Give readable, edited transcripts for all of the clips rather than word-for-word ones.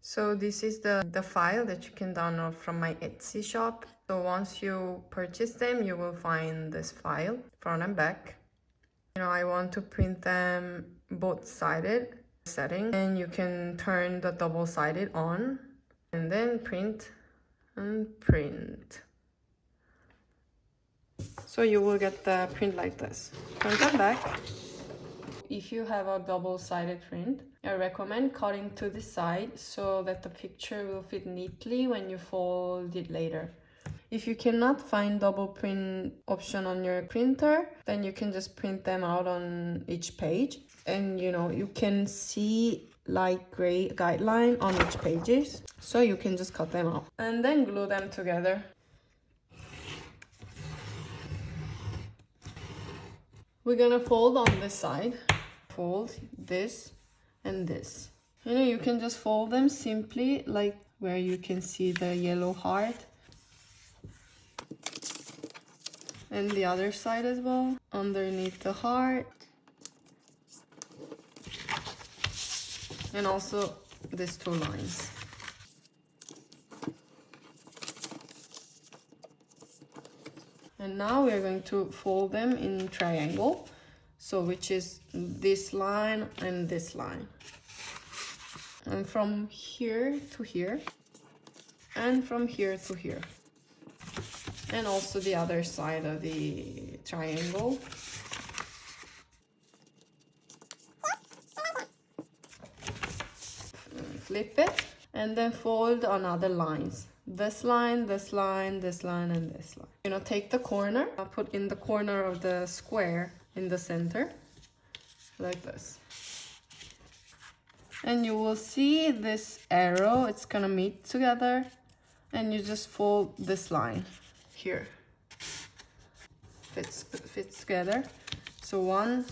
So this is the file that you can download from my Etsy shop. So once you purchase them, you will find this file, front and back. You know, I want to print them both-sided setting, and you can turn the double-sided on and then print and print. So you will get the print like this. Front and back. If you have a double-sided print, I recommend cutting to the side so that the picture will fit neatly when you fold it later. If you cannot find double print option on your printer, then you can just print them out on each page. And you know, you can see light gray guideline on each pages. So you can just cut them out and then glue them together. We're gonna fold on this side. Fold this and this. You know, you can just fold them simply, like where you can see the yellow heart. And the other side as well, underneath the heart. And also these two lines. And now we're going to fold them in triangle. So which is this line and this line. And from here to here. And from here to here. And also the other side of the triangle. Flip it and then fold on other lines. This line, this line, this line, and this line. You know, take the corner, put in the corner of the square in the center, like this. And you will see this arrow, it's gonna meet together, and you just fold this line here. Fits together. So one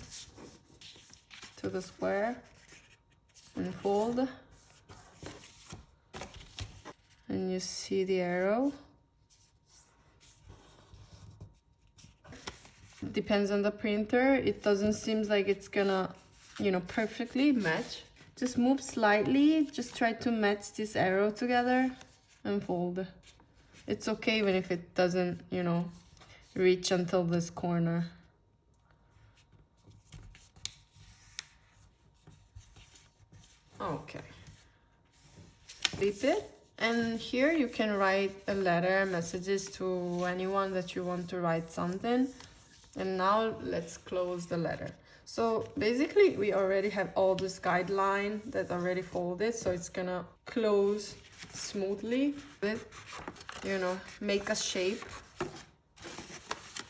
to the square and fold. And you see the arrow. Depends on the printer. It doesn't seem like it's gonna, you know, perfectly match. Just move slightly, just try to match this arrow together and fold. It's okay even if it doesn't, you know, reach until this corner. Okay. Flip it. And here you can write a letter, messages to anyone that you want to write something. And now let's close the letter. So basically we already have all this guideline that's already folded, so it's gonna close smoothly with, you know, make a shape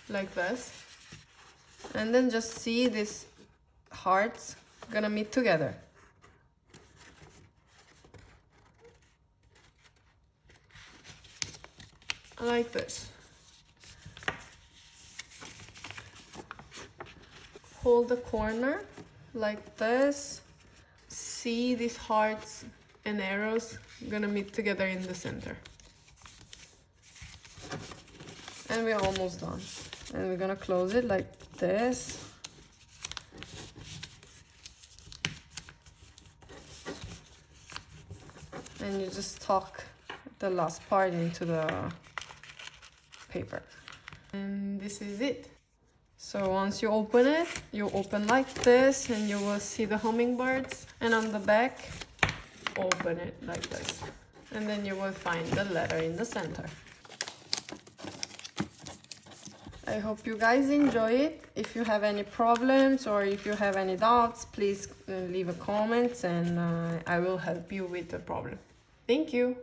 like this. And then just see these hearts gonna meet together. Like this. Hold the corner like this. See these hearts and arrows gonna meet together in the center. And we're almost done. And we're gonna close it like this. And you just tuck the last part into the paper. And this is it. So once you open it, you open like this and you will see the hummingbirds, and on the back open it like this, and then you will find the letter in the center. I hope you guys enjoy it. If you have any problems or if you have any doubts, please leave a comment and I will help you with the problem. Thank you.